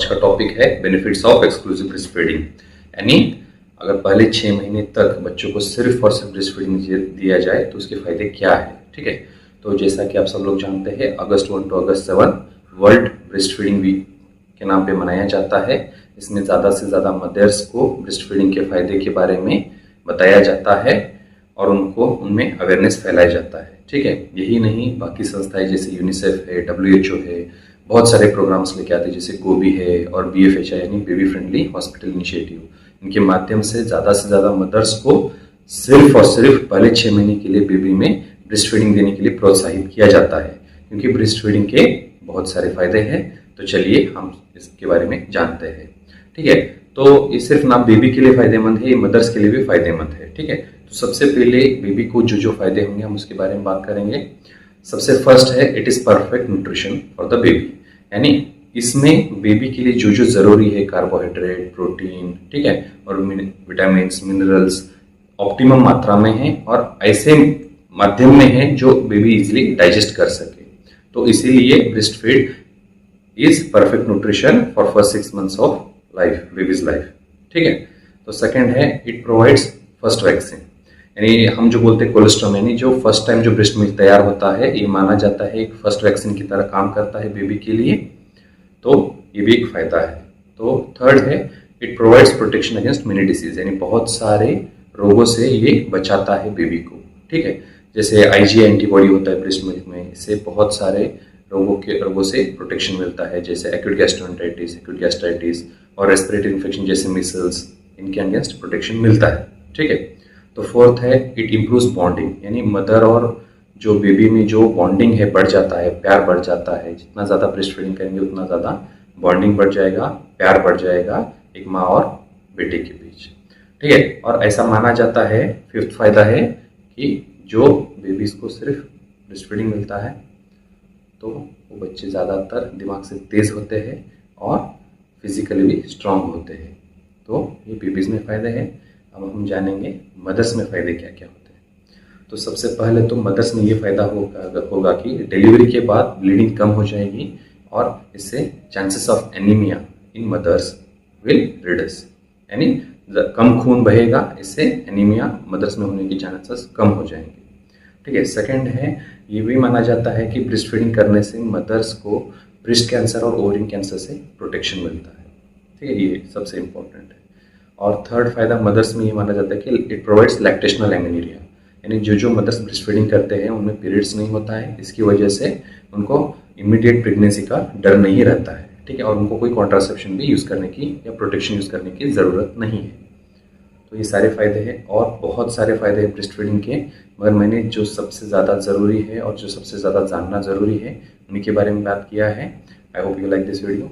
का टॉपिक है benefits of exclusive breast feeding. यानी अगर पहले 6 महीने तक बच्चों को सिर्फ और सिर्फ ब्रेस्ट फीडिंग दिया जाए तो उसके फायदे क्या है। ठीक है, तो जैसा कि आप सब लोग जानते हैं, अगस्त 1 to अगस्त 7 वर्ल्ड ब्रेस्ट फीडिंग वीक के नाम पे मनाया जाता है। इसमें ज़्यादा से ज़्यादा मदर्स को ब्रेस्ट फीडिंग के फायदे के बारे में बताया जाता है और उनको उनमें अवेयरनेस फैलाया जाता है। ठीक है, यही नहीं, बाकी संस्थाएं जैसे यूनिसेफ है, WHO है, बहुत सारे प्रोग्राम्स लेके आते हैं, जैसे गोबी है और BFHI यानी बेबी फ्रेंडली हॉस्पिटल इनिशिएटिव। इनके माध्यम से ज़्यादा मदर्स को सिर्फ और सिर्फ पहले 6 महीने के लिए बेबी में ब्रेस्ट फीडिंग देने के लिए प्रोत्साहित किया जाता है, क्योंकि ब्रेस्ट फीडिंग के बहुत सारे फायदे हैं। तो चलिए हम इसके बारे में जानते हैं। ठीक है, तो ये सिर्फ ना बेबी के लिए फायदेमंद है, ये मदर्स के लिए भी फायदेमंद है। ठीक है, तो सबसे पहले बेबी को जो फायदे होंगे हम उसके बारे में बात करेंगे। सबसे फर्स्ट है, it is perfect nutrition for the baby. यानी इसमें बेबी के लिए जो जरूरी है, कार्बोहाइड्रेट, प्रोटीन, ठीक है, और विटामिन मिनरल्स ऑप्टिमम मात्रा में है और ऐसे माध्यम में है जो बेबी इजिली डाइजेस्ट कर सके। तो इसीलिए breast feed is perfect nutrition for first 6 months of life, babies life. ठीक है, तो सेकंड है, इट प्रोवाइड्स फर्स्ट वैक्सीन। यानी हम जो बोलते हैं कोलेस्ट्रॉम, यानी जो फर्स्ट टाइम जो ब्रेस्ट मिल्क तैयार होता है, ये माना जाता है एक फर्स्ट वैक्सीन की तरह काम करता है बेबी के लिए। तो ये भी एक फायदा है। तो थर्ड है, it provides protection against many disease. यानी बहुत सारे रोगों से ये बचाता है बेबी को। ठीक है, जैसे IgA एंटीबॉडी होता है ब्रेस्ट मिल्क में, इससे बहुत सारे रोगों से प्रोटेक्शन मिलता है, जैसे एक्यूट गैस्ट्रोएंटेरिटिस, एक्यूट गैस्ट्राइटिस और रेस्पिरेटरी इन्फेक्शन जैसे मिसल्स, इनके अगेंस्ट प्रोटेक्शन मिलता है। ठीक है, तो फोर्थ है, इट इम्प्रूव्स बॉन्डिंग। यानी मदर और जो बेबी में जो बॉन्डिंग है बढ़ जाता है, प्यार बढ़ जाता है। जितना ज़्यादा ब्रेस्ट फीडिंग करेंगे उतना ज़्यादा बॉन्डिंग बढ़ जाएगा, प्यार बढ़ जाएगा एक माँ और बेटे के बीच। ठीक है, और ऐसा माना जाता है, फिफ्थ फायदा है कि जो बेबीज को सिर्फ ब्रेस्ट फीडिंग मिलता है तो वो बच्चे ज़्यादातर दिमाग से तेज़ होते हैं और फिजिकली भी स्ट्रांग होते हैं। तो ये बेबीज में फ़ायदे हैं। अब हम जानेंगे मदर्स में फ़ायदे क्या क्या होते हैं। तो सबसे पहले तो मदर्स में ये फ़ायदा होगा कि डिलीवरी के बाद ब्लीडिंग कम हो जाएगी और इससे chances of anaemia in mothers will reduce. यानी कम खून बहेगा, इससे एनीमिया मदर्स में होने के चांसेस कम हो जाएंगे। ठीक है, सेकंड है, ये भी माना जाता है कि ब्रेस्ट फीडिंग करने से मदर्स को ब्रेस्ट कैंसर और ओवरिन कैंसर से प्रोटेक्शन मिलता है। ठीक है, ये सबसे इम्पोर्टेंट है। और थर्ड फायदा मदर्स में ये माना जाता है कि इट प्रोवाइड्स लैक्टेशनल एमेनिरिया। यानी जो मदर्स ब्रेस्ट फीडिंग करते हैं उनमें पीरियड्स नहीं होता है, इसकी वजह से उनको इमीडिएट प्रेगनेंसी का डर नहीं रहता है। ठीक है, और उनको कोई कॉन्ट्रासेप्शन भी यूज़ करने की या प्रोटेक्शन यूज़ करने की ज़रूरत नहीं है। तो ये सारे फायदे हैं और बहुत सारे फायदे हैं ब्रेस्ट फीडिंग के, मगर मैंने जो सबसे ज़्यादा ज़रूरी है और जो सबसे ज़्यादा जानना ज़रूरी है उन्हीं के बारे में बात किया है। I hope you like this video.